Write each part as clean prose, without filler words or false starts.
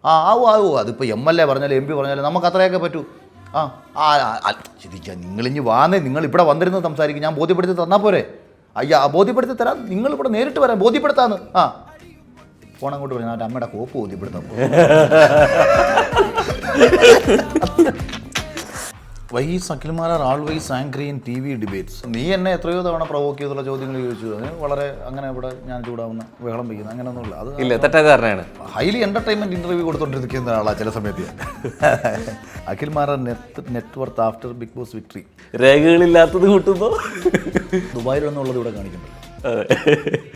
ആവും അതിപ്പോൾ MLA പറഞ്ഞാലും MP പറഞ്ഞാലും നമുക്ക് അത്രയൊക്കെ പറ്റൂ. ശരിക്കും നിങ്ങളിഞ്ഞ് വാന്നേ, നിങ്ങൾ ഇവിടെ വന്നിരുന്ന് സംസാരിക്കും, ഞാൻ ബോധ്യപ്പെടുത്തി തന്നാൽ പോരെ? ബോധ്യപ്പെടുത്തി തരാം, നിങ്ങളിവിടെ നേരിട്ട് വരാം, ബോധ്യപ്പെടുത്താന്ന്. ഫോൺ അങ്ങോട്ട് പറഞ്ഞാൽ അവൻ്റെ അമ്മയുടെ കോപ്പ് ബോധ്യപ്പെടുത്താൻ Y അഖിൽമാർ R always angry in TV debates. നീ എന്നെ എത്രയോ തവണ പ്രൊവോക്ക് ചെയ്തുള്ള ചോദ്യങ്ങൾ ചോദിച്ചു. അതിന് വളരെ അങ്ങനെ ഇവിടെ ഞാൻ ചൂടാവുന്ന ബഹളം വയ്ക്കുന്ന അങ്ങനെയൊന്നുമില്ല. അത് തെറ്റാധാരണയാണ്. ഹൈലി എൻ്റർടൈൻമെൻറ്റ് ഇൻ്റർവ്യൂ കൊടുത്തോണ്ടിരിക്കുന്ന ആളാണ് ചില സമയത്ത്. അഖിൽമാർ net worth after big boss victory. രേഖകളില്ലാത്തത് കൂട്ടുമ്പോൾ ദുബായിലൊന്നുള്ളത് ഇവിടെ കാണിക്കുന്നുണ്ട്.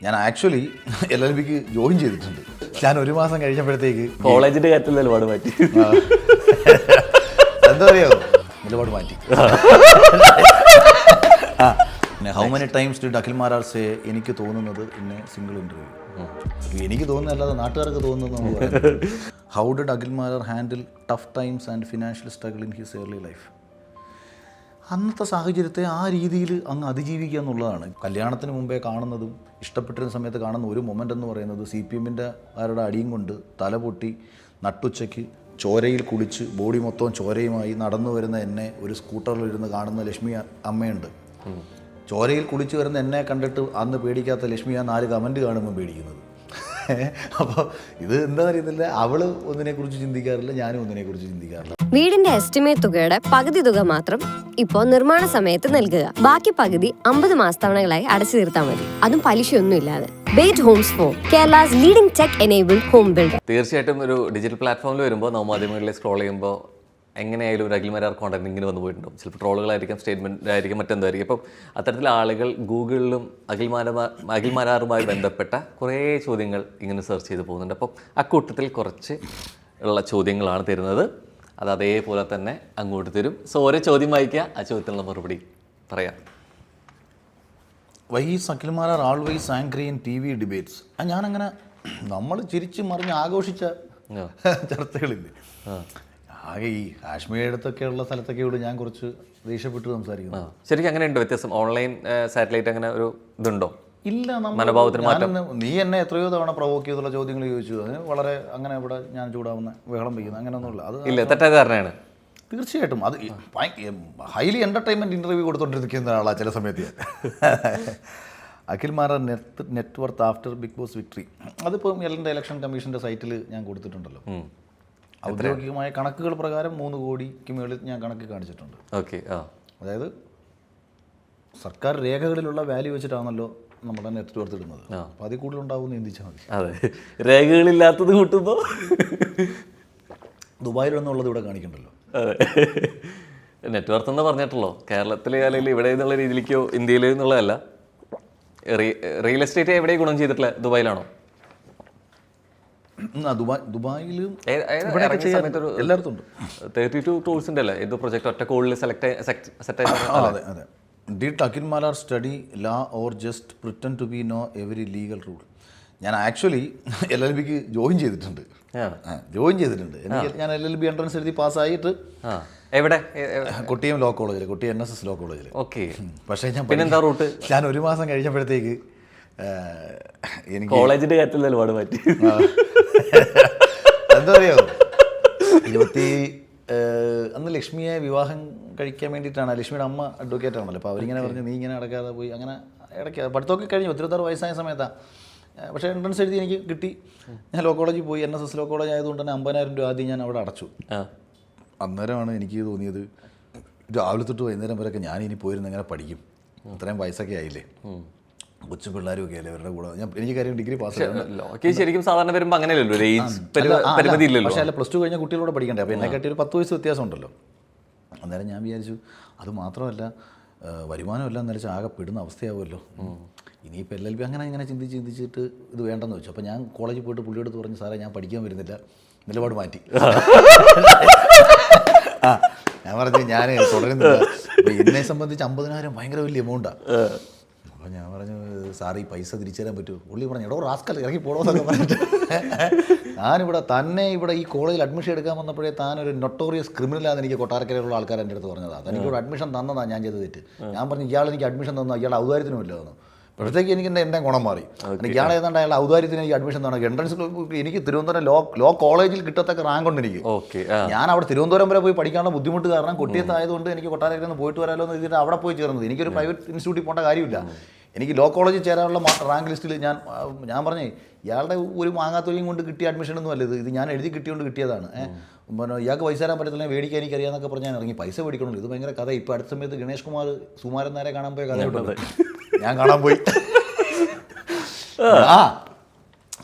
ഞാൻ ആക്ച്വലി LLBക്ക് ജോയിൻ ചെയ്തിട്ടുണ്ട്. ഞാൻ 1 മാസം കഴിഞ്ഞപ്പോഴത്തേക്ക് കോളേജിന്റെ കാര്യത്തിൽ നിലപാട് മാറ്റി. എന്താ അറിയാമോ, നിലപാട് മാറ്റി. How many times did അഖിൽമാർ say എനിക്ക് തോന്നുന്നത് ഇന്നെ സിംഗിൾ ഇൻ്റർവ്യൂ. എനിക്ക് തോന്നുന്നതല്ലാതെ നാട്ടുകാർക്ക് തോന്നുന്നത്. How did അഖിൽമാർ handle tough times and financial struggle in his early life. അന്നത്തെ സാഹചര്യത്തെ ആ രീതിയിൽ അങ്ങ് അതിജീവിക്കുക എന്നുള്ളതാണ്. കല്യാണത്തിന് മുമ്പേ കാണുന്നതും ഇഷ്ടപ്പെട്ടിരുന്ന സമയത്ത് കാണുന്ന ഒരു മൊമെൻ്റ് എന്ന് പറയുന്നത് CPMൻ്റെ ആരുടെ അടിയും കൊണ്ട് തലപൊട്ടി നട്ടുച്ചയ്ക്ക് ചോരയിൽ കുളിച്ച് ബോഡി മൊത്തം ചോരയുമായി നടന്നു വരുന്ന എന്നെ ഒരു സ്കൂട്ടറിലിരുന്ന് കാണുന്ന ലക്ഷ്മി അമ്മയുണ്ട്. ചോരയിൽ കുളിച്ച് വരുന്ന എന്നെ കണ്ടിട്ട് അന്ന് പേടിക്കാത്ത ലക്ഷ്മി ആ 4 കമൻറ്റ് കാണുമ്പോൾ പേടിക്കുന്നത്. അപ്പോൾ ഇത് എന്താ അറിയത്തില്ല, അവള് ഒന്നിനെക്കുറിച്ച് ചിന്തിക്കാറില്ല, ഞാനും ഒന്നിനെക്കുറിച്ച് ചിന്തിക്കാറില്ല. വീടിന്റെ എസ്റ്റിമേറ്റ് തുകയുടെ പകുതി തുക മാത്രം ഇപ്പോൾ നിർമ്മാണ സമയത്ത് നൽകുക. ബാക്കി പകുതി 50 മാസത്തവണകളായി അടച്ചു തീർത്താൽ മതി, അതും പലിശയൊന്നും ഇല്ലാതെ. Bate Homes for Kerala's leading tech enabled home builder. തീർച്ചയായിട്ടും ഒരു ഡിജിറ്റൽ പ്ലാറ്റ്ഫോമിൽ വരുമ്പോൾ നവമാധ്യമങ്ങളിൽ സ്ക്രോൾ ചെയ്യുമ്പോൾ എങ്ങനെയായാലും ഒരു അഖിൽമാർ കോണ്ടന്റ് ഇങ്ങനെ വന്നു പോയിട്ടുണ്ടാവും. ചിലപ്പോൾ ട്രോളുകളായിരിക്കും, സ്റ്റേറ്റ്മെൻറ്റ് ആയിരിക്കും, മറ്റെന്തായിരിക്കും. അപ്പം അത്തരത്തിൽ ആളുകൾ ഗൂഗിളിലും അഖിൽമാരാറുമായി ബന്ധപ്പെട്ട കുറേ ചോദ്യങ്ങൾ ഇങ്ങനെ സെർച്ച് ചെയ്ത് പോകുന്നുണ്ട്. അപ്പം അക്കൂട്ടത്തിൽ കുറച്ച് ഉള്ള ചോദ്യങ്ങളാണ് തരുന്നത്. അത് അതേപോലെ തന്നെ അങ്ങോട്ട് തരും. സോ ഓരോ ചോദ്യം വായിക്കുക, ആ ചോദ്യത്തിനുള്ള മറുപടി പറയാം. Y അഖിൽമാർ R always angry in TV debates. ഞാനങ്ങനെ നമ്മൾ ചിരിച്ച് മറിഞ്ഞ് ആഘോഷിച്ച ചർച്ചകളില്ലേ, ആകെ ഈ കാശ്മീർ അടുത്തൊക്കെയുള്ള സ്ഥലത്തൊക്കെയോട് ഞാൻ കുറച്ച് ദേഷ്യപ്പെട്ട് സംസാരിക്കുന്നു. ശരിക്കും അങ്ങനെ ഉണ്ടോ വ്യത്യാസം? ഓൺലൈൻ സാറ്റലൈറ്റ് അങ്ങനെ ഒരു ഇതുണ്ടോ? ഇല്ല, മനോഭാവത്തിന് മാറ്റം. നീ എന്നെ എത്രയോ തവണ പ്രൊവോക്ക് ചെയ്തുള്ള ചോദ്യങ്ങൾ ചോദിച്ചു. അതിന് വളരെ അങ്ങനെ ഇവിടെ ഞാൻ ചൂടാവുന്ന ബഹളം വയ്ക്കുന്ന അങ്ങനെയൊന്നുമില്ല. അത് ഇല്ല, തെറ്റാധാരണയാണ്. തീർച്ചയായിട്ടും അത് ഹൈലി എൻ്റർടൈൻമെൻറ്റ് ഇൻ്റർവ്യൂ കൊടുത്തോണ്ടിരിക്കുന്ന ആളാണ് ചില സമയത്ത്. അഖിൽമാർ net worth after big boss victory. അതിപ്പോൾ ഇലക്ഷൻ കമ്മീഷൻ്റെ സൈറ്റിൽ ഞാൻ കൊടുത്തിട്ടുണ്ടല്ലോ. ഔദ്യോഗികമായ കണക്കുകൾ പ്രകാരം 3 കോടിക്ക് മുകളിൽ ഞാൻ കണക്ക് കാണിച്ചിട്ടുണ്ട്. ഓക്കെ. അതായത് സർക്കാർ രേഖകളിലുള്ള വാല്യൂ വെച്ചിട്ടാണല്ലോ നമ്മുടെ നെറ്റ്വർത്ത് ഇടുന്നത്. അപ്പോൾ അതിൽ കൂടുതലുണ്ടാവുമെന്ന് ചിന്തിച്ചാൽ മതി. അതെ, രേഖകളില്ലാത്തത് കൂട്ടുമ്പോൾ ദുബായിലൊന്നുള്ളത് ഇവിടെ കാണിക്കണ്ടല്ലോ. അതെ, നെറ്റ്വർത്ത് എന്ന് പറഞ്ഞിട്ടുള്ളൂ. കേരളത്തിലെ അല്ലെങ്കിൽ ഇവിടെ എന്നുള്ള രീതിയിലേക്കോ ഇന്ത്യയിലോ എന്നുള്ളതല്ല. റിയൽ എസ്റ്റേറ്റ് എവിടെ ഗുണം ചെയ്തിട്ടില്ല? ദുബായിലാണോ? ദുബായിലും എല്ലായിടത്തും ഉണ്ട്. 32 ടൂൾസിൻ്റെ അല്ലേ ഏത് പ്രൊജക്ട് ഒറ്റ കോളിൽ സെറ്റ് ആയി. അതെ അതെ. Did അഖിൽമാർ study law or just pretend to be know every legal rule? ഞാൻ ആക്ച്വലി LLBക്ക് ജോയിൻ ചെയ്തിട്ടുണ്ട്. ഞാൻ LLB എൻട്രൻസ് എഴുതി പാസ്സായിട്ട് എവിടെ? കൊട്ടിയം ലോ കോളേജിൽ, കൊട്ടിയം NSS ലോ കോളേജിൽ. ഓക്കെ. പക്ഷേ പിന്നെന്താ റൂട്ട്? ഞാൻ 1 മാസം കഴിഞ്ഞപ്പോഴത്തേക്ക് എനിക്ക് കോളേജിന്റെ കാര്യത്തിൽ നിലപാട് മാറ്റി. എന്താ അറിയാമോ, അന്ന് ലക്ഷ്മിയെ വിവാഹം കഴിക്കാൻ വേണ്ടിയിട്ടാണ്. ലക്ഷ്മിയുടെ അമ്മ അഡ്വക്കേറ്റ് ആണല്ലോ. അപ്പോൾ അവരിങ്ങനെ പറഞ്ഞു, നീ ഇങ്ങനെ അടക്കാതെ പോയി. അങ്ങനെ ഇടയ്ക്ക് പഠിത്തമൊക്കെ കഴിഞ്ഞു, 26 വയസ്സായ സമയത്താണ്. പക്ഷേ എൻട്രൻസ് എഴുതി എനിക്ക് കിട്ടി. ഞാൻ ലോ കോളേജിൽ പോയി. NSS ലോ കോളേജ് ആയതുകൊണ്ട് തന്നെ 50,000 രൂപ ആദ്യം ഞാൻ അവിടെ അടച്ചു. അന്നേരമാണ് എനിക്ക് തോന്നിയത്, രാവിലെ തൊട്ട് വൈകുന്നേരം വരെയൊക്കെ ഞാൻ ഇനി പോയിരുന്ന് എങ്ങനെ പഠിക്കും, ഇത്രയും വയസ്സൊക്കെ ആയില്ലേ, കൊച്ചു പിള്ളേരും ഒക്കെ അല്ലേ അവരുടെ കൂടെ. എനിക്ക് കാര്യം ഡിഗ്രി പാസ് ശരിക്കും സാധാരണ വരുമ്പോൾ അങ്ങനെയല്ലോ, പരിമിതി ഇല്ലല്ലോ. പക്ഷേ അല്ല, +2 കഴിഞ്ഞ കുട്ടികളോട് പഠിക്കണ്ടേ. അപ്പോൾ എന്നെ കാട്ടി ഒരു 10 വയസ്സ് വ്യത്യാസം ഉണ്ടല്ലോ. അന്നേരം ഞാൻ വിചാരിച്ചു, അത് മാത്രമല്ല വരുമാനമല്ല എന്ന് ആകെ പെടുന്ന അവസ്ഥയാവുമല്ലോ. ഇനിയിപ്പോൾ LLB അങ്ങനെ ചിന്തിച്ചിട്ട് ഇത് വേണ്ടെന്ന് വെച്ചു. അപ്പോൾ ഞാൻ കോളേജിൽ പോയിട്ട് പുള്ളിയോട് പറഞ്ഞു, സാറേ ഞാൻ പഠിക്കാൻ വരുന്നില്ല, നിലപാട് മാറ്റി. ഞാൻ പറഞ്ഞു ഞാൻ തുടരുന്നില്ല. അപ്പോൾ എന്നെ സംബന്ധിച്ച് 50,000 ഭയങ്കര വലിയ എമൗണ്ടാണ്. അപ്പോൾ ഞാൻ പറഞ്ഞു, സാർ ഈ പൈസ തിരിച്ചു തരാൻ പറ്റുമോ? പുള്ളി പറഞ്ഞു, എടോ റാസ്കൽ ഇറങ്ങി പോകണമെന്നൊക്കെ പറഞ്ഞിട്ട്. ഇവിടെ ഈ കോളേജിൽ അഡ്മിഷൻ എടുക്കാൻ വന്നപ്പോഴേ താനൊരു നൊട്ടോറിയസ് ക്രിമിനലാണെന്ന് എനിക്ക് കൊട്ടാരക്കരയിലുള്ള ആൾക്കാർ എൻ്റെ അടുത്ത് പറഞ്ഞതാണ്. തനിക്കൊരു അഡ്മിഷൻ തന്നതാണ് ഞാൻ ചെയ്ത തെറ്റ്. ഞാൻ പറഞ്ഞു, ഇയാൾ എനിക്ക് അഡ്മിഷൻ തന്നു, ഇയാളുടെ ഔദാര്യത്തിനുമില്ല തന്നു. അപ്പോഴത്തേക്ക് എനിക്ക് എൻ്റെ ഗുണം മാറി. ഇയാൾ ഏതാണ്ട് അയാൾ ഔദാര്യത്തിന് എനിക്ക് അഡ്മിഷൻ തന്നെ എൻട്രൻസ് എനിക്ക് തിരുവനന്തപുരം ലോ കോളേജിൽ കിട്ടത്തക്ക റാങ്ക് ഉണ്ട് എനിക്ക്. ഞാൻ അവിടെ തിരുവനന്തപുരം വരെ പോയി പഠിക്കാനുള്ള ബുദ്ധിമുട്ട് കാരണം കൊട്ടിയത്തായതുകൊണ്ട് എനിക്ക് കൊട്ടാരത്തിൽ നിന്ന് പോയിട്ട് വരാമല്ലോ എന്ന് ഇതിട്ട് അവിടെ പോയി ചേർന്നത്. എനിക്കൊരു പ്രൈവറ്റ് ഇൻസ്റ്റിറ്റ്യൂട്ടിൽ പോകേണ്ട കാര്യമില്ല. എനിക്ക് ലോ കോളേജിൽ ചേരാനുള്ള റാങ്ക് ലിസ്റ്റിൽ ഞാൻ പറഞ്ഞേ ഇയാളുടെ ഒരു മാങ്ങാത്തൊലിയും കൊണ്ട് കിട്ടിയ അഡ്മിഷൻ ഒന്നും അല്ല ഇത് ഞാൻ എഴുതി കിട്ടിയോണ്ട് കിട്ടിയതാണ്. പിന്നെ ഇയാൾക്ക് പൈസ തരാൻ പറ്റത്തില്ല, മേടിക്കാൻ എനിക്കറിയാമെന്നൊക്കെ പറഞ്ഞ് ഞാൻ ഇറങ്ങി പൈസ മേടിക്കണമല്ലോ. ഇത് ഭയങ്കര കഥ. ഇപ്പോൾ അടുത്ത സമയത്ത് ഗണേഷ് കുമാർ സുമാരൻ നേരെ കാണാൻ പോയ കഥയുണ്ട്. ഞാൻ കാണാൻ പോയി. ആ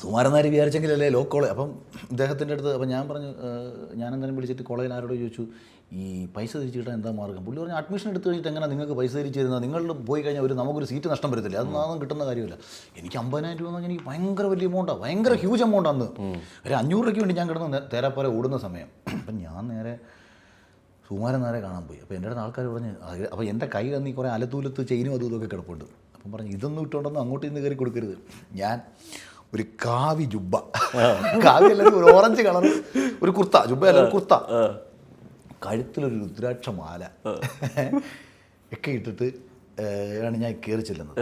സുമാരൻ നായർ വിചാരിച്ചെങ്കിലല്ലേ ലോ കോളേജ്. അപ്പം ഇദ്ദേഹത്തിൻ്റെ അടുത്ത് അപ്പം ഞാൻ പറഞ്ഞു ഞാൻ എന്തായാലും വിളിച്ചിട്ട് കോളേജിൽ ആരോട് ചോദിച്ചു ഈ പൈസ തിരിച്ചു കിട്ടാൻ എന്താ മാർഗം. പുള്ളി പറഞ്ഞു അഡ്മിഷൻ എടുത്ത് കഴിഞ്ഞിട്ട് എങ്ങനെ നിങ്ങൾക്ക് പൈസ തിരിച്ചു തരുന്നത്, നിങ്ങൾ പോയി കഴിഞ്ഞാൽ നമുക്കൊരു സീറ്റ് നഷ്ടം വരത്തില്ല, അതൊന്നും കിട്ടുന്ന കാര്യമില്ല. എനിക്ക് 50,000 രൂപ എന്ന് പറഞ്ഞാൽ എനിക്ക് ഭയങ്കര വലിയ എമൗണ്ടാണ്, ഭയങ്കര ഹ്യൂജ് എമൗണ്ട്. അന്ന് ഒരു 500 രൂപയ്ക്ക് വേണ്ടി ഞാൻ കിടന്ന് തേരാപ്പാര ഓടുന്ന സമയം. അപ്പം ഞാൻ നേരെ സുമാരൻ നേരെ കാണാൻ പോയി. അപ്പോൾ എൻ്റെ അടുത്ത് ആൾക്കാർ പറഞ്ഞ് അപ്പോൾ എൻ്റെ കൈ തന്നി കുറേ അലത്തൂലത്ത് ചെയിനും അതും ഇതൊക്കെ കിടപ്പുണ്ട്. അപ്പം പറഞ്ഞു ഇതൊന്നും ഇട്ടുകൊണ്ടൊന്നും അങ്ങോട്ട് ഇന്ന് കയറി കൊടുക്കരുത്. ഞാൻ ഒരു കാവി ജുബ്ബ, കാവി അല്ലെങ്കിൽ ഒരു ഓറഞ്ച് കളർ ഒരു കുർത്ത, ജുബ്ബ അല്ല ഒരു കുർത്ത, കഴുത്തിലൊരു രുദ്രാക്ഷ മാല ഒക്കെ ഇട്ടിട്ട് ആണ് ഞാൻ കയറി ചെല്ലുന്നത്.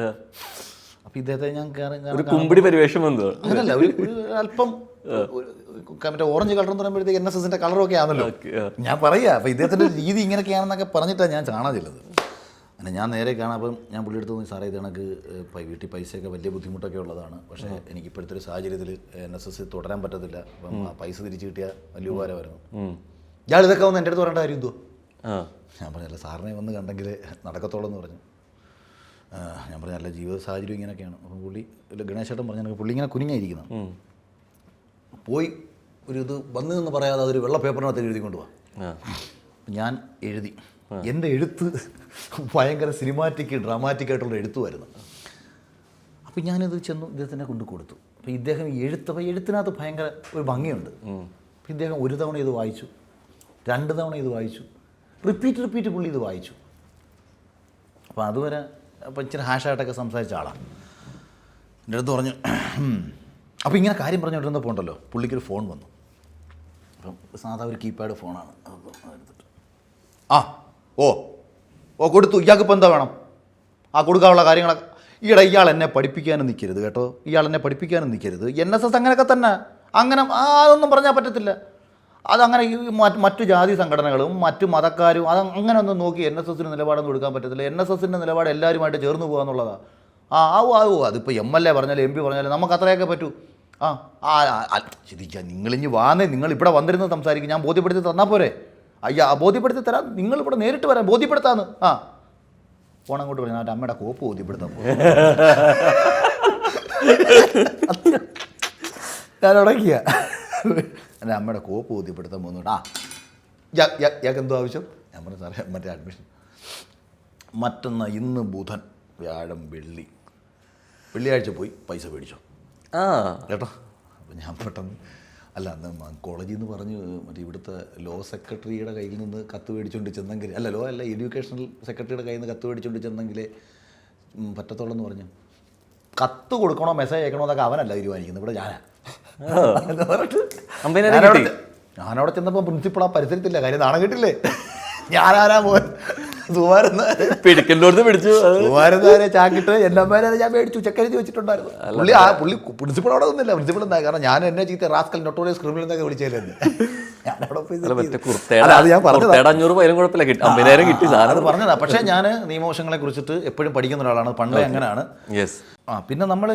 അപ്പം ഇദ്ദേഹത്തെ ഞാൻ കുമ്പിടി പരിവേഷം വന്നു അങ്ങനല്ല, ഒരു അല്പം മറ്റേ ഓറഞ്ച് കളർ എന്ന് പറയുമ്പോഴത്തേക്ക് NSSൻ്റെ കളറൊക്കെ ആണല്ലോ. ഞാൻ പറയുക അപ്പം ഇദ്ദേഹത്തിൻ്റെ രീതി ഇങ്ങനെയൊക്കെയാണെന്നൊക്കെ പറഞ്ഞിട്ടാണ് ഞാൻ കാണാൻ ചെല്ലുന്നത്. അങ്ങനെ ഞാൻ നേരെ കാണാം. അപ്പം ഞാൻ പുള്ളിയെടുത്ത് തോന്നി സാറേ ഇത് കണക്ക് വീട്ടിൽ പൈസയൊക്കെ വലിയ ബുദ്ധിമുട്ടൊക്കെ ഉള്ളതാണ്, പക്ഷേ എനിക്ക് ഇപ്പോഴത്തെ ഒരു സാഹചര്യത്തിൽ NSS തുടരാൻ പറ്റത്തില്ല, അപ്പം ആ പൈസ തിരിച്ചു കിട്ടിയാൽ വലിയ ഉപകാരമായിരുന്നു. ഇയാൾ ഇതൊക്കെ വന്ന് എൻ്റെ അടുത്ത് പറയേണ്ട കാര്യം എന്തോ. ഞാൻ പറഞ്ഞല്ല സാറിനെ വന്ന് കണ്ടെങ്കിൽ നടക്കത്തോളം എന്ന് പറഞ്ഞു. ഞാൻ പറഞ്ഞല്ല ജീവിത സാഹചര്യം ഇങ്ങനെയൊക്കെയാണ്. അപ്പം പുള്ളി ഗണേശേട്ടൻ പറഞ്ഞു പുള്ളി ഇങ്ങനെ കുനിഞ്ഞായിരിക്കുന്നു, പോയി ഒരു ഇത് വന്നു എന്ന് പറയാതെ അതൊരു വെള്ള പേപ്പറിനകത്ത് എഴുതി കൊണ്ടുപോവാ. ഞാൻ എഴുതി. എൻ്റെ എഴുത്ത് ഭയങ്കര സിനിമാറ്റിക് ഡ്രാമാറ്റിക് ആയിട്ടുള്ള എഴുത്തുമായിരുന്നു. അപ്പം ഞാനിത് ചെന്നു ഇദ്ദേഹത്തിനെ കൊണ്ട് കൊടുത്തു. അപ്പം ഇദ്ദേഹം അപ്പോൾ എഴുത്തിനകത്ത് ഭയങ്കര ഒരു ഭംഗിയുണ്ട്. അപ്പം ഇദ്ദേഹം ഒരു തവണ ഇത് വായിച്ചു, 2 തവണ ഇത് വായിച്ചു, റിപ്പീറ്റ് പുള്ളി ഇത് വായിച്ചു. അപ്പോൾ അതുവരെ അപ്പം ഇച്ചിരി ഹാഷായിട്ടൊക്കെ സംസാരിച്ച ആളാണ്. എൻ്റെ അടുത്ത് പറഞ്ഞു. അപ്പോൾ ഇങ്ങനെ കാര്യം പറഞ്ഞുകൊണ്ടിരുന്നപ്പോൾ ഉണ്ടല്ലോ പുള്ളിക്കൊരു ഫോൺ വന്നു. അപ്പം സാധാ ഒരു കീപാഡ് ഫോണാണ്. എടുത്തിട്ട് ഓ കൊടുത്തു. ഇയാൾക്കിപ്പോൾ എന്താ വേണം? കൊടുക്കാനുള്ള കാര്യങ്ങളൊക്കെ ഇയാൾ എന്നെ പഠിപ്പിക്കാനും നിൽക്കരുത് കേട്ടോ, ഇയാൾ എന്നെ പഠിപ്പിക്കാനും നിൽക്കരുത്. NSS അങ്ങനെയൊക്കെ തന്നെ, അങ്ങനെ അതൊന്നും പറഞ്ഞാൽ പറ്റത്തില്ല. അതങ്ങനെ ഈ മറ്റു ജാതി സംഘടനകളും മറ്റു മതക്കാരും അങ്ങനെ ഒന്നും നോക്കി NSSന് നിലപാടൊന്നും എടുക്കാൻ പറ്റത്തില്ല. NSSൻ്റെ നിലപാട് എല്ലാവരുമായിട്ട് ചേർന്ന് പോകുക എന്നുള്ളതാണ്. അതിപ്പോൾ MLA പറഞ്ഞാലും MP പറഞ്ഞാലും നമുക്ക് അത്രയൊക്കെ പറ്റൂ. ശരിക്കും നിങ്ങളിഞ്ഞ് വാന്നേ, നിങ്ങൾ ഇവിടെ വന്നിരുന്ന് സംസാരിക്കും, ഞാൻ ബോധ്യപ്പെടുത്തി തന്നാൽ പോരെ? ബോധ്യപ്പെടുത്തി തരാം, നിങ്ങളിവിടെ നേരിട്ട് വരാം, ബോധ്യപ്പെടുത്താന്ന്. ഫോൺ അങ്ങോട്ട് പറഞ്ഞു അവൻ്റെ അമ്മയുടെ കോപ്പ് ബോധ്യപ്പെടുത്താൻ പോകും. ഞാൻ ഉടക്കിയ എൻ്റെ അമ്മയുടെ കോപ്പ് ബോധ്യപ്പെടുത്താൻ പോകുന്നുണ്ട്. ഇയാൾക്ക് എന്തോ ആവശ്യം? ഞാൻ പറഞ്ഞു സാറേ മറ്റേ അഡ്മിഷൻ മറ്റന്നാൾ, ഇന്ന് ബുധൻ, വ്യാഴം, വെള്ളിയാഴ്ച പോയി പൈസ മേടിച്ചോ കേട്ടോ. അപ്പം ഞാൻ പെട്ടെന്ന് അല്ല അന്ന് കോളേജിൽ നിന്ന് പറഞ്ഞ് മറ്റേ ഇവിടുത്തെ ലോ സെക്രട്ടറിയുടെ കയ്യിൽ നിന്ന് കത്ത് മേടിച്ചുകൊണ്ട് ചെന്നെങ്കിൽ എഡ്യൂക്കേഷണൽ സെക്രട്ടറിയുടെ കയ്യിൽ നിന്ന് കത്ത് മേടിച്ചുകൊണ്ട് ചെന്നെങ്കിലേ പറ്റത്തുള്ളൂ എന്ന് പറഞ്ഞു. കത്ത് കൊടുക്കണോ മെസ്സേജ് അയക്കണോ എന്നൊക്കെ അവനല്ല തീരുമാനിക്കുന്നത്, ഇവിടെ ഞാനവിടെ ചെന്നപ്പോൾ പ്രിൻസിപ്പൾ ആ പരിസരത്തില്ല. കാര്യം നാണം കിട്ടില്ലേ, ഞാനാരാ പോൻ സുമാരന്മാരെ ചാക്കിട്ട് എന്നമ്മേരെ ഞാൻ മേടിച്ചു ചെക്കരുതി വെച്ചിട്ടുണ്ടായിരുന്നു. പുള്ളി പ്രിൻസിപ്പൾ അവിടെ ഒന്നുമില്ല. പ്രിൻസിപ്പൾ എന്താ കാരണം ഞാൻ എന്നെ ചീത്ത റാസ്കൽ നൊട്ടോറിയസ് ക്രിമിനൽ എന്നൊക്കെ വിളിച്ചേരുന്നു. ഞാനവിടെ അത് പറഞ്ഞതാ. പക്ഷേ ഞാൻ നിയമവശങ്ങളെ കുറിച്ചിട്ട് എപ്പോഴും പഠിക്കുന്ന ഒരാളാണ്, പണ്ടേ അങ്ങനെയാണ്. പിന്നെ നമ്മൾ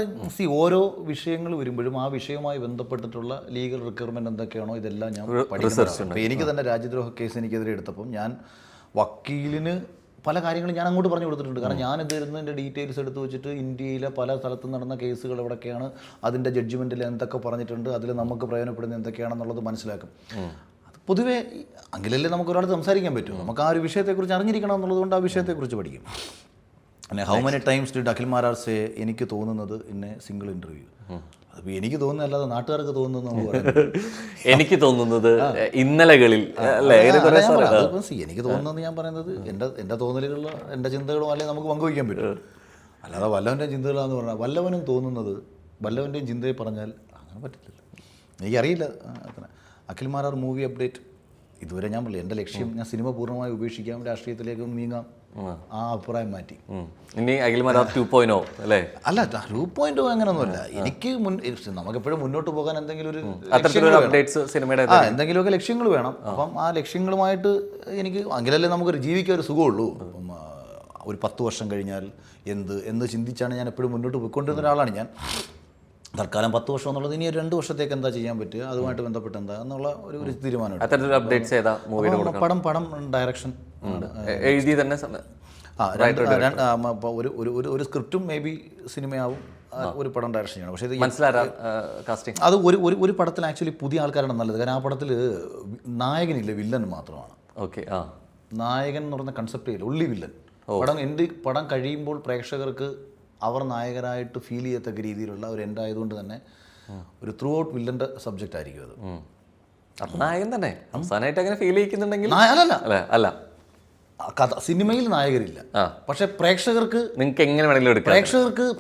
ഓരോ വിഷയങ്ങൾ വരുമ്പോഴും ആ വിഷയവുമായി ബന്ധപ്പെട്ടിട്ടുള്ള ലീഗൽ റിക്വയർമെന്റ് എന്തൊക്കെയാണോ ഇതെല്ലാം ഞാൻ പഠിക്കുന്നുണ്ട്. എനിക്ക് തന്നെ രാജ്യദ്രോഹ കേസ് എനിക്കെതിരെ എടുത്തപ്പം ഞാൻ വക്കീലിന് പല കാര്യങ്ങളും ഞാൻ അങ്ങോട്ട് പറഞ്ഞു കൊടുത്തിട്ടുണ്ട്. കാരണം ഞാൻ ഇതിരുന്നതിൻ്റെ ഡീറ്റെയിൽസ് എടുത്ത് വെച്ചിട്ട് ഇന്ത്യയിലെ പല സ്ഥലത്തും നടന്ന കേസുകൾ എവിടെയൊക്കെയാണ്, അതിൻ്റെ ജഡ്ജ്മെൻറ്റിൽ എന്തൊക്കെ പറഞ്ഞിട്ടുണ്ട്, അതിൽ നമുക്ക് പ്രയോജനപ്പെടുന്ന എന്തൊക്കെയാണെന്നുള്ളത് മനസ്സിലാക്കും. അത് പൊതുവേ അങ്കിലല്ലേ നമുക്ക് ഒരാൾ സംസാരിക്കാൻ പറ്റും. നമുക്ക് ആ ഒരു വിഷയത്തെക്കുറിച്ച് അറിഞ്ഞിരിക്കണം എന്നുള്ളത് കൊണ്ട് ആ വിഷയത്തെക്കുറിച്ച് പഠിക്കും. പിന്നെ how many times did Akhil Marar say എനിക്ക് തോന്നുന്നത് ഇന്നെ സിംഗിൾ ഇൻ്റർവ്യൂ. അതിപ്പോൾ എനിക്ക് തോന്നുന്നതല്ലാതെ നാട്ടുകാർക്ക് തോന്നുന്നത് നമുക്ക് പറയാം. എനിക്ക് തോന്നുന്നത് ഇന്നലകളിൽ എനിക്ക് തോന്നുന്നത് ഞാൻ പറയുന്നത് എൻ്റെ തോന്നലുകളിൽ എൻ്റെ ചിന്തകളും അല്ലെങ്കിൽ നമുക്ക് പങ്കുവയ്ക്കാൻ പറ്റും. അല്ലാതെ വല്ലവൻ്റെയും ചിന്തകളാന്ന് പറഞ്ഞാൽ വല്ലവനും തോന്നുന്നത് വല്ലവൻ്റെയും ചിന്തയെ പറഞ്ഞാൽ അങ്ങനെ പറ്റില്ല. എനിക്കറിയില്ല. അഖിൽ മാരാർ മൂവി അപ്ഡേറ്റ് ഇതുവരെ ഞാൻ പറയില്ല. എൻ്റെ ലക്ഷ്യം ഞാൻ സിനിമ പൂർണ്ണമായി ഉപേക്ഷിക്കാം, രാഷ്ട്രീയത്തിലേക്ക് നീങ്ങാം, ആ അഭിപ്രായം മാറ്റി. ഇനി അഖിൽമാരാർ 2.0 അല്ലേ? അല്ല 2.0 അങ്ങനെയൊന്നുമല്ല. എനിക്ക് നമുക്കെപ്പോഴും മുന്നോട്ട് പോകാൻ എന്തെങ്കിലും ഒരു അത്തരത്തിലൊരു അപ്ഡേറ്റ്സ് സിനിമയുടെ എന്തെങ്കിലുമൊക്കെ ലക്ഷ്യങ്ങൾ വേണം. അപ്പം ആ ലക്ഷ്യങ്ങളുമായിട്ട് എനിക്ക് എങ്കിലല്ലേ നമുക്ക് ജീവിക്കാൻ ഒരു സുഖമുള്ളൂ. അപ്പം ഒരു 10 വർഷം കഴിഞ്ഞാൽ എന്ന് ചിന്തിച്ചാണ് ഞാൻ എപ്പോഴും മുന്നോട്ട് പോയിക്കൊണ്ടിരുന്ന ഒരാളാണ് ഞാൻ. തൽക്കാലം 10 വർഷം എന്നുള്ളത് ഇനി ഒരു 2 വർഷത്തേക്ക് എന്താ ചെയ്യാൻ പറ്റുക, അതുമായിട്ട് ബന്ധപ്പെട്ട് എന്താ എന്നുള്ള ഒരു തീരുമാനം. അത്തരത്തിലൊരു അപ്ഡേറ്റ്സ് ഏതാ മൂവിയുടെ? പടം ഡയറക്ഷൻ എഴുതി തന്നെ ഒരു സ്ക്രിപ്റ്റും മേ ബി സിനിമയാവും, ഒരു പടം ഡയറക്ഷൻ ചെയ്യണം. പക്ഷേ കാസ്റ്റിംഗ് അത് ഒരു പടത്തിൽ ആക്ച്വലി പുതിയ ആൾക്കാരാണ് നല്ലത്. കാരണം ആ പടത്തിൽ നായകനില്ല, വില്ലൻ മാത്രമാണ്. ഓക്കെ. നായകൻ എന്ന് പറയുന്ന കൺസെപ്റ്റേ ഇല്ല, ഉള്ളി വില്ലൻ. പടം കഴിയുമ്പോൾ പ്രേക്ഷകർക്ക് അവർ നായകരായിട്ട് ഫീൽ ചെയ്യത്തക്ക രീതിയിലുള്ള ഒരു എൻഡ് ആയതുകൊണ്ട് തന്നെ ഒരു ത്രൂ ഔട്ട് വില്ലൻ്റെ സബ്ജക്റ്റ് ആയിരിക്കും അത്. അപ്പം നായകൻ തന്നെ അവസാനമായിട്ട് അങ്ങനെ ഫീൽ ചെയ്യിക്കുന്നുണ്ടെങ്കിൽ അല്ല, കഥ സിനിമയിൽ നായകരില്ല. പക്ഷെ പ്രേക്ഷകർക്ക് നിങ്ങൾക്ക് എങ്ങനെ വേണമെങ്കിലും എടുക്കാം.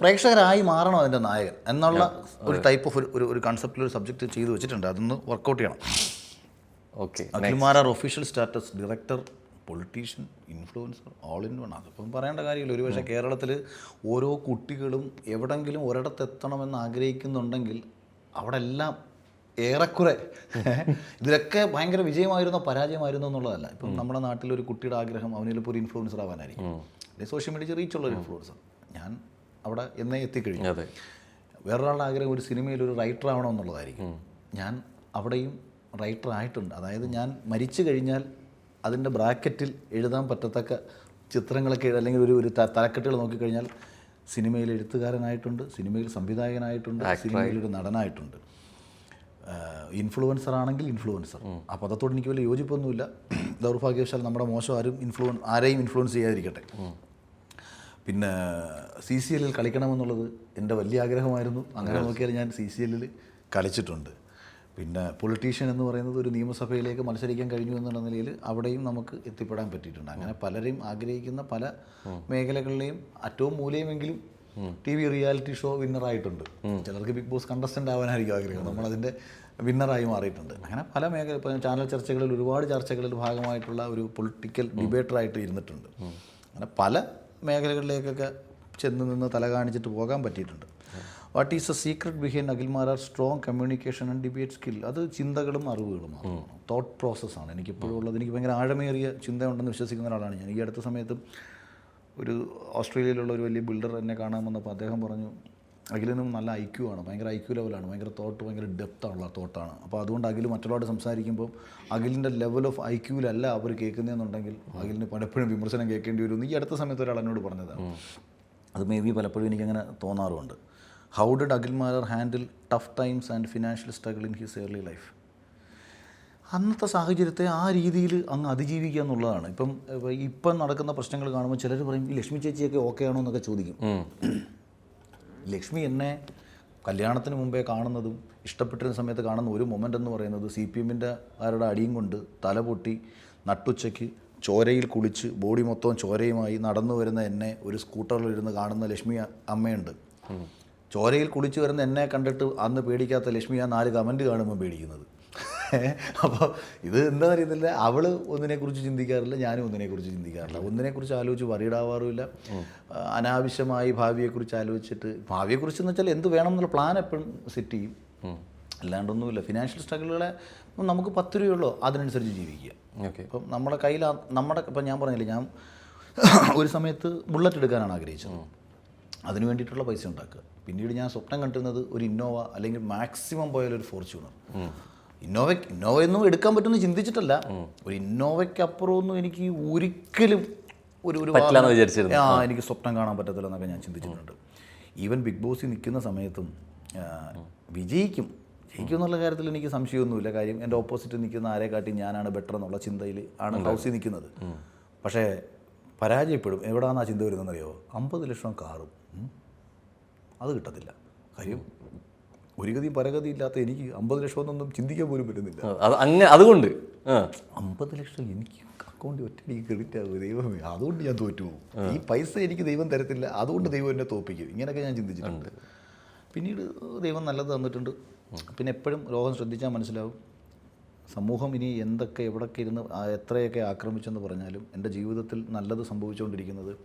പ്രേക്ഷകരായി മാറണം അതിൻ്റെ നായകൻ എന്നുള്ള ഒരു ടൈപ്പ് ഓഫ് ഒരു കൺസെപ്റ്റിൽ ഒരു സബ്ജക്റ്റ് ചെയ്ത് വെച്ചിട്ടുണ്ട്. അതൊന്ന് വർക്കൗട്ട് ചെയ്യണം. Okay. Akhil Marar official status, director, politician, influencer, all in one. അതിപ്പം പറയേണ്ട കാര്യമില്ല. ഒരുപക്ഷെ കേരളത്തിൽ ഓരോ കുട്ടികളും എവിടെങ്കിലും ഒരിടത്തെത്തണമെന്ന് ആഗ്രഹിക്കുന്നുണ്ടെങ്കിൽ അവിടെ എല്ലാം ഏറെക്കുറെ ഇതിലൊക്കെ ഭയങ്കര വിജയമായിരുന്നോ പരാജയമായിരുന്നോ എന്നുള്ളതല്ല. ഇപ്പം നമ്മുടെ നാട്ടിലൊരു കുട്ടിയുടെ ആഗ്രഹം അവനിലിപ്പോൾ ഒരു ഇൻഫ്ലുവൻസർ ആവാനായിരിക്കും, അല്ലെങ്കിൽ സോഷ്യൽ മീഡിയ റീച്ചുള്ളൊരു ഇൻഫ്ലുവൻസർ. ഞാൻ അവിടെ എന്നേ എത്തിക്കഴിഞ്ഞു. വേറൊരാളുടെ ആഗ്രഹം ഒരു സിനിമയിൽ ഒരു റൈറ്റർ ആവണമെന്നുള്ളതായിരിക്കും. ഞാൻ അവിടെയും റൈറ്റർ ആയിട്ടുണ്ട്. അതായത് ഞാൻ മരിച്ചു കഴിഞ്ഞാൽ അതിൻ്റെ ബ്രാക്കറ്റിൽ എഴുതാൻ പറ്റത്തക്ക ചിത്രങ്ങളൊക്കെ അല്ലെങ്കിൽ ഒരു തലക്കെട്ടുകൾ നോക്കിക്കഴിഞ്ഞാൽ സിനിമയിൽ എഴുത്തുകാരനായിട്ടുണ്ട്, സിനിമയിൽ സംവിധായകനായിട്ടുണ്ട്, സിനിമയിൽ ഒരു നടനായിട്ടുണ്ട്. ഇൻഫ്ലുവൻസർ ആണെങ്കിൽ ഇൻഫ്ലുവൻസർ. ആ പദത്തോട് എനിക്ക് വലിയ യോജിപ്പൊന്നുമില്ല. ദൗർഭാഗ്യവശാൽ നമ്മുടെ മോശം ആരെയും ഇൻഫ്ലുവൻസ് ചെയ്യാതിരിക്കട്ടെ. പിന്നെ CCL കളിക്കണമെന്നുള്ളത് എൻ്റെ വലിയ ആഗ്രഹമായിരുന്നു. അങ്ങനെ നോക്കിയാൽ ഞാൻ CCL കളിച്ചിട്ടുണ്ട്. പിന്നെ പൊളിറ്റീഷ്യൻ എന്ന് പറയുന്നത് ഒരു നിയമസഭയിലേക്ക് മത്സരിക്കാൻ കഴിഞ്ഞു എന്നുള്ള നിലയിൽ അവിടെയും നമുക്ക് എത്തിപ്പെടാൻ പറ്റിയിട്ടുണ്ട്. അങ്ങനെ പലരെയും ആഗ്രഹിക്കുന്ന പല മേഖലകളിലെയും അറ്റവും മൂലയുമെങ്കിലും TV റിയാലിറ്റി ഷോ വിന്നറായിട്ടുണ്ട്. ചിലർക്ക് ബിഗ് ബോസ് കണ്ടസ്റ്റൻ്റ് ആവാനായിരിക്കും ആഗ്രഹം, നമ്മളതിൻ്റെ വിന്നറായി മാറിയിട്ടുണ്ട്. അങ്ങനെ പല മേഖല, ഇപ്പോൾ ചാനൽ ചർച്ചകളിൽ ഒരുപാട് ചർച്ചകളിൽ ഭാഗമായിട്ടുള്ള ഒരു പൊളിറ്റിക്കൽ ഡിബേറ്ററായിട്ട് ഇരുന്നിട്ടുണ്ട്. അങ്ങനെ പല മേഖലകളിലേക്കൊക്കെ ചെന്ന് നിന്ന് തല കാണിച്ചിട്ട് പോകാൻ പറ്റിയിട്ടുണ്ട്. What is A secret behind Akhil Marar strong communication and debate skill? അത് ചിന്തകളും അറിവുകളുമാണ്, തോട്ട് പ്രോസസ്സാണ്. എനിക്കിപ്പോഴും ഉള്ളത്. എനിക്ക് ഭയങ്കര ആഴമേറിയ ചിന്തയുണ്ടെന്ന് വിശ്വസിക്കുന്ന ഒരാളാണ് ഞാൻ. ഈ അടുത്ത സമയത്ത് ഒരു ഓസ്ട്രേലിയയിലുള്ള ഒരു വലിയ ബിൽഡർ എന്നെ കാണാൻ വന്നപ്പോൾ അദ്ദേഹം പറഞ്ഞു, അഖിലിനും നല്ല IQ ആണ്, ഭയങ്കര IQ ലെവലാണ്, ഭയങ്കര തോട്ട്, ഭയങ്കര ഡെപ്താണുള്ള തോട്ടാണ്. അപ്പോൾ അതുകൊണ്ട് അഖിൽ മറ്റുള്ളവരോട് സംസാരിക്കുമ്പോൾ അഖിലിൻ്റെ ലെവൽ ഓഫ് IQയിലല്ല അവർ കേൾക്കുന്നതെന്നുണ്ടെങ്കിൽ അഖിലിന് പലപ്പോഴും വിമർശനം കേൾക്കേണ്ടി വരുമെന്ന് ഈ അടുത്ത സമയത്ത് ഒരാൾ എന്നോട് പറഞ്ഞതാണ്. അത് മേ ബി പലപ്പോഴും എനിക്കങ്ങനെ തോന്നാറുമുണ്ട്. How did Akhil Marar handle tough times and financial struggle in his early life? അന്നത്തെ സാഹചര്യത്തെ ആ രീതിയിൽ അങ്ങ് അതിജീവിക്കുക എന്നുള്ളതാണ്. ഇപ്പം നടക്കുന്ന പ്രശ്നങ്ങൾ കാണുമ്പോൾ ചിലർ പറയും, ഈ ലക്ഷ്മി ചേച്ചിയൊക്കെ ഓക്കെ ആണോ എന്നൊക്കെ ചോദിക്കും. ലക്ഷ്മി എന്നെ കല്യാണത്തിന് മുമ്പേ കാണുന്നതും ഇഷ്ടപ്പെട്ടിരുന്ന സമയത്ത് കാണുന്ന ഒരു മൊമെൻ്റ് എന്ന് പറയുന്നത് CPMൻ്റെ ആരുടെ അടിയും കൊണ്ട് തല പൊട്ടി നട്ടുച്ചയ്ക്ക് ചോരയിൽ കുളിച്ച് ബോഡി മൊത്തം ചോരയുമായി നടന്നു വരുന്ന എന്നെ ഒരു സ്കൂട്ടറിലിരുന്ന് കാണുന്ന ലക്ഷ്മി അമ്മയുണ്ട്. ചോരയിൽ കുളിച്ച് വരുന്ന എന്നെ കണ്ടിട്ട് അന്ന് പേടിക്കാത്ത ലക്ഷ്മി ആ 4 കമൻറ്റ് കാണുമ്പോൾ പേടിക്കുന്നത്. അപ്പോൾ ഇത് എന്താ അറിയത്തില്ല, അവൾ ഒന്നിനെക്കുറിച്ച് ചിന്തിക്കാറില്ല, ഞാനും ഒന്നിനെക്കുറിച്ച് ചിന്തിക്കാറില്ല. ഒന്നിനെക്കുറിച്ച് ആലോചിച്ച് വറീഡാവാറുമില്ല. അനാവശ്യമായി ഭാവിയെക്കുറിച്ച് ആലോചിച്ചിട്ട്, ഭാവിയെക്കുറിച്ച് എന്ന് വെച്ചാൽ എന്ത് വേണം എന്നുള്ള പ്ലാൻ എപ്പോഴും സെറ്റ് ചെയ്യും, അല്ലാണ്ടൊന്നുമില്ല. ഫിനാൻഷ്യൽ സ്ട്രഗിളുകളെ നമുക്ക് 10 രൂപയുള്ളൂ, അതിനനുസരിച്ച് ജീവിക്കുക. ഇപ്പം നമ്മുടെ കയ്യിൽ ഇപ്പം ഞാൻ പറഞ്ഞില്ലേ, ഞാൻ ഒരു സമയത്ത് ബുള്ളറ്റ് എടുക്കാനാണ് ആഗ്രഹിച്ചത്. അതിന് വേണ്ടിയിട്ടുള്ള പൈസ ഉണ്ടാക്കുക. പിന്നീട് ഞാൻ സ്വപ്നം കണ്ടിരുന്നത് ഒരു ഇന്നോവ, അല്ലെങ്കിൽ മാക്സിമം പോയാലൊരു ഫോർച്യൂണർ. ഇന്നോവയൊന്നും എടുക്കാൻ പറ്റുമെന്ന് ചിന്തിച്ചിട്ടല്ല, ഒരു ഇന്നോവയ്ക്കപ്പുറമൊന്നും എനിക്ക് ഒരിക്കലും എനിക്ക് സ്വപ്നം കാണാൻ പറ്റത്തില്ല എന്നൊക്കെ ഞാൻ ചിന്തിച്ചിട്ടുണ്ട്. ഈവൻ ബിഗ് ബോസിൽ നിൽക്കുന്ന സമയത്തും ജയിക്കും എന്നുള്ള കാര്യത്തിൽ എനിക്ക് സംശയമൊന്നുമില്ല. കാര്യം എൻ്റെ ഓപ്പോസിറ്റ് നിൽക്കുന്ന ആരെക്കാട്ടി ഞാനാണ് ബെറ്റർ എന്നുള്ള ചിന്തയിൽ ആണ് ഹൗസിൽ നിൽക്കുന്നത്. പക്ഷേ പരാജയപ്പെടും. എവിടെയാണ് ആ ചിന്ത വരുന്നതെന്നറിയോ? 50 ലക്ഷം കാറും അത് കിട്ടത്തില്ല. കാര്യം ഒരു ഗതിയും പരഗതി ഇല്ലാത്ത എനിക്ക് 50 ലക്ഷമൊന്നും ചിന്തിക്കാൻ പോലും പറ്റുന്നില്ല. അതുകൊണ്ട് 50 ലക്ഷം എനിക്ക് അക്കൗണ്ടിൽ ഒറ്റയടിക്ക് ക്രെഡിറ്റ് ആകും. ദൈവമേ, അതുകൊണ്ട് ഞാൻ തോറ്റുപോകും. ഈ പൈസ എനിക്ക് ദൈവം തരത്തില്ല, അതുകൊണ്ട് ദൈവം എന്നെ തോൽപ്പിക്കും. ഇങ്ങനെയൊക്കെ ഞാൻ ചിന്തിച്ചിട്ടുണ്ട്. പിന്നീട് ദൈവം നല്ലത് തന്നിട്ടുണ്ട്. പിന്നെ എപ്പോഴും ലോകം ശ്രദ്ധിച്ചാൽ മനസ്സിലാവും, സമൂഹം ഇനി എന്തൊക്കെ എവിടൊക്കെ ഇരുന്ന് എത്രയൊക്കെ ആക്രമിച്ചെന്ന് പറഞ്ഞാലും എൻ്റെ ജീവിതത്തിൽ നല്ലത് സംഭവിച്ചുകൊണ്ടിരിക്കുന്നത്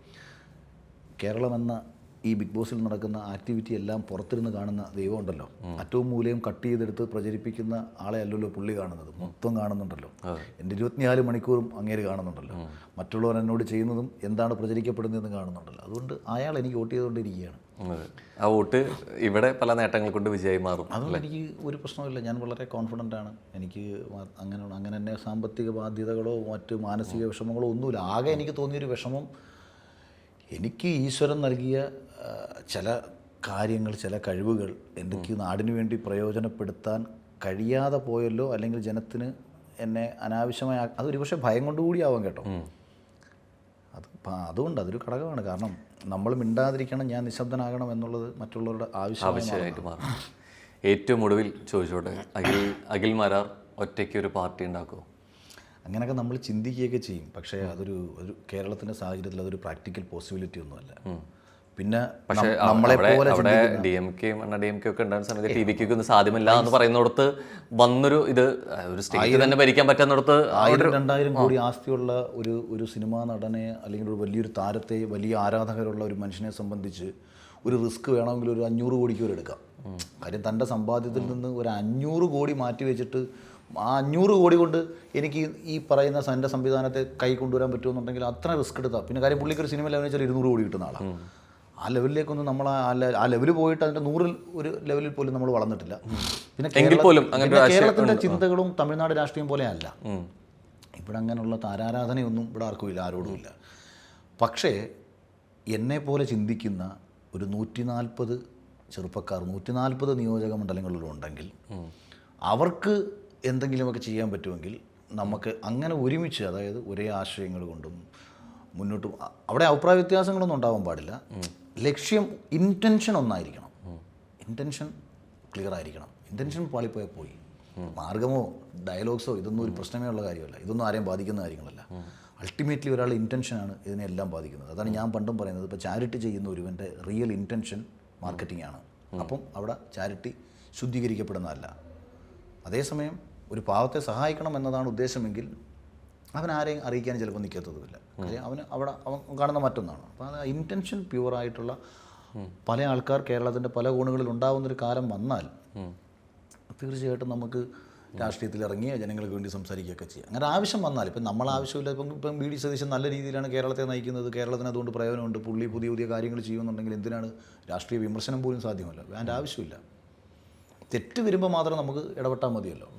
കേരളം എന്ന ഈ ബിഗ് ബോസിൽ നടക്കുന്ന ആക്ടിവിറ്റി എല്ലാം പുറത്തിരുന്ന് കാണുന്ന ദൈവം ഉണ്ടല്ലോ, അറ്റവും മൂലയും കട്ട് ചെയ്തെടുത്ത് പ്രചരിപ്പിക്കുന്ന ആളെ അല്ലല്ലോ പുള്ളി കാണുന്നത്, മൊത്തം കാണുന്നുണ്ടല്ലോ. എൻ്റെ 24 മണിക്കൂറും അങ്ങേര് കാണുന്നുണ്ടല്ലോ, മറ്റുള്ളവർ എന്നോട് ചെയ്യുന്നതും എന്താണ് പ്രചരിക്കപ്പെടുന്നതെന്ന് കാണുന്നുണ്ടല്ലോ. അതുകൊണ്ട് അയാൾ എനിക്ക് വോട്ട് ചെയ്തുകൊണ്ടിരിക്കുകയാണ്. ആ വോട്ട് ഇവിടെ പല നേട്ടങ്ങൾ കൊണ്ട് വിജയമായി മാറും. അതുകൊണ്ട് എനിക്ക് ഒരു പ്രശ്നമില്ല, ഞാൻ വളരെ കോൺഫിഡൻ്റ് ആണ്. എനിക്ക് അങ്ങനെ തന്നെ സാമ്പത്തിക ബാധ്യതകളോ മറ്റ് മാനസിക വിഷമങ്ങളോ ഒന്നുമില്ല. ആകെ എനിക്ക് തോന്നിയൊരു വിഷമം, എനിക്ക് ഈശ്വരൻ നൽകിയ ചില കാര്യങ്ങൾ, ചില കഴിവുകൾ എനിക്ക് നാടിനു വേണ്ടി പ്രയോജനപ്പെടുത്താൻ കഴിയാതെ പോയല്ലോ, അല്ലെങ്കിൽ ജനത്തിന് എന്നെ അനാവശ്യമായ അതൊരു പക്ഷേ ഭയം കൊണ്ടുകൂടി ആവാം കേട്ടോ. അതുകൊണ്ട് അതൊരു ഘടകമാണ്. കാരണം നമ്മൾ മിണ്ടാതിരിക്കണം, ഞാൻ നിശബ്ദനാകണം എന്നുള്ളത് മറ്റുള്ളവരുടെ ആവശ്യമായിട്ട് മാറും. ഏറ്റവും ഒടുവിൽ ചോദിച്ചോട്ടെ, അഖിൽ മാരാർ ഒറ്റയ്ക്ക് ഒരു പാർട്ടി ഉണ്ടാക്കുമോ? അങ്ങനെയൊക്കെ നമ്മൾ ചിന്തിക്കുകയൊക്കെ ചെയ്യും. പക്ഷേ ഒരു കേരളത്തിൻ്റെ സാഹചര്യത്തിൽ അതൊരു പ്രാക്ടിക്കൽ പോസിബിലിറ്റി ഒന്നുമല്ല. പിന്നെ നമ്മളെപ്പോലെ DMK ഒക്കെ ഉണ്ടാകുന്ന സമയത്ത് TVK ഒന്നും സാധ്യമല്ല എന്ന് പറയുന്നിടത്ത് വന്നൊരു ഇത് ഒരു സ്റ്റേറ്റ് തന്നെ ഭരിക്കാൻ പറ്റുന്നിടത്ത് 1000-2000 കോടി ആസ്തിയുള്ള ഒരു സിനിമാ നടനെ അല്ലെങ്കിൽ ഒരു വലിയൊരു താരത്തെ, വലിയ ആരാധകരുള്ള ഒരു മനുഷ്യനെ സംബന്ധിച്ച് ഒരു റിസ്ക് വേണമെങ്കിൽ ഒരു 500 കോടിക്ക് വരെ എടുക്കാം. കാര്യം തൻ്റെ സമ്പാദ്യത്തിൽ നിന്ന് ഒരു 500 കോടി മാറ്റി വെച്ചിട്ട് ആ 500 കോടി കൊണ്ട് എനിക്ക് ഈ പറയുന്ന എൻ്റെ സംവിധാനത്തെ കൈ കൊണ്ടുവരാൻ പറ്റുമെന്നുണ്ടെങ്കിൽ അത്ര റിസ്ക് എടുത്താൽ പിന്നെ കാര്യം പുള്ളിക്കൊരു സിനിമ ലെവലിൽ 200 കോടി കിട്ടുന്ന ആളാണ്. ആ ലെവലിലേക്കൊന്നും നമ്മൾ ആ ലെവൽ പോയിട്ട് അതിൻ്റെ 100 ഒരു ലെവലിൽ പോലും നമ്മൾ വളർന്നിട്ടില്ല. പിന്നെ കേരളത്തിൻ്റെ ചിന്തകളും തമിഴ്നാട് രാഷ്ട്രീയം പോലെ അല്ല. ഇവിടെ അങ്ങനെയുള്ള താരാരാധനയൊന്നും ഇവിടെ ആർക്കും ഇല്ല, ആരോടും ഇല്ല. പക്ഷേ എന്നെപ്പോലെ ചിന്തിക്കുന്ന ഒരു 140 ചെറുപ്പക്കാർ 140 നിയോജക മണ്ഡലങ്ങളിലുണ്ടെങ്കിൽ അവർക്ക് എന്തെങ്കിലുമൊക്കെ ചെയ്യാൻ പറ്റുമെങ്കിൽ നമുക്ക് അങ്ങനെ ഒരുമിച്ച്, അതായത് ഒരേ ആശയങ്ങൾ കൊണ്ടും മുന്നോട്ട്, അവിടെ അഭിപ്രായ വ്യത്യാസങ്ങളൊന്നും ഉണ്ടാവാൻ പാടില്ല. ലക്ഷ്യം, ഇൻറ്റൻഷൻ ഒന്നായിരിക്കണം. ഇൻറ്റൻഷൻ ക്ലിയർ ആയിരിക്കണം. ഇൻറ്റൻഷൻ പാളിപ്പോയാൽ പോയി. മാർഗമോ ഡയലോഗ്സോ ഇതൊന്നും ഒരു പ്രശ്നമേ ഉള്ള കാര്യമല്ല. ഇതൊന്നും ആരെയും ബാധിക്കുന്ന കാര്യങ്ങളല്ല. അൾട്ടിമേറ്റ്ലി ഒരാളുടെ ഇൻറ്റൻഷനാണ് ഇതിനെല്ലാം ബാധിക്കുന്നത്. അതാണ് ഞാൻ പണ്ടും പറയുന്നത്. ഇപ്പോൾ ചാരിറ്റി ചെയ്യുന്ന ഒരുവൻ്റെ റിയൽ ഇൻറ്റൻഷൻ മാർക്കറ്റിംഗ് ആണ്. അപ്പം അവിടെ ചാരിറ്റി ശുദ്ധീകരിക്കപ്പെടുന്നതല്ല. അതേസമയം ഒരു പാവത്തെ സഹായിക്കണം എന്നതാണ് ഉദ്ദേശമെങ്കിൽ അവൻ ആരെയും അറിയിക്കാൻ ചിലപ്പോൾ നിൽക്കത്തതുമില്ല. കാര്യം അവൻ കാണുന്ന മറ്റൊന്നാണ്. അപ്പോൾ അത് ഇൻറ്റൻഷൻ പ്യുവറായിട്ടുള്ള പല ആൾക്കാർ കേരളത്തിൻ്റെ പല കോണുകളിൽ ഉണ്ടാകുന്നൊരു കാലം വന്നാൽ തീർച്ചയായിട്ടും നമുക്ക് രാഷ്ട്രീയത്തിൽ ഇറങ്ങി ജനങ്ങൾക്ക് വേണ്ടി സംസാരിക്കുകയൊക്കെ ചെയ്യാം. അങ്ങനെ ആവശ്യം വന്നാൽ, ഇപ്പം നമ്മൾ ആവശ്യമില്ല. ഇപ്പം വി ഡി സതീശൻ നല്ല രീതിയിലാണ് കേരളത്തെ നയിക്കുന്നത്, കേരളത്തിന് അതുകൊണ്ട് പ്രയോജനമുണ്ട്, പുള്ളി പുതിയ പുതിയ കാര്യങ്ങൾ ചെയ്യുമെന്നുണ്ടെങ്കിൽ എന്തിനാണ് രാഷ്ട്രീയ വിമർശനം പോലും സാധ്യമല്ല. അതിൻ്റെ ആവശ്യമില്ല. തെറ്റ് വരുമ്പോൾ മാത്രം നമുക്ക് ഇടപെട്ടാൽ മതിയല്ലോ.